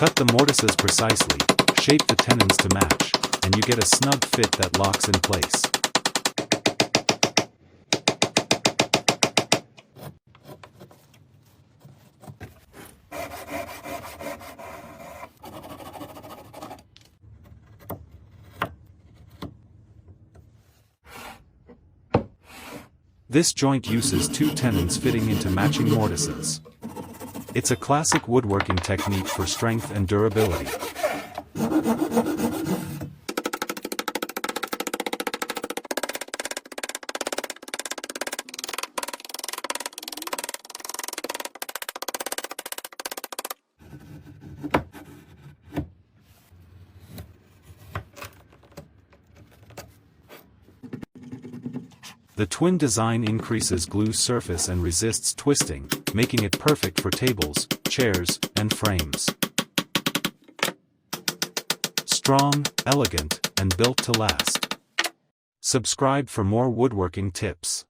Cut the mortises precisely, shape the tenons to match, and you get a snug fit that locks in place. This joint uses two tenons fitting into matching mortises. It's a classic woodworking technique for strength and durability. The twin design increases glue surface and resists twisting, making it perfect for tables, chairs, and frames. Strong, elegant, and built to last. Subscribe for more woodworking tips.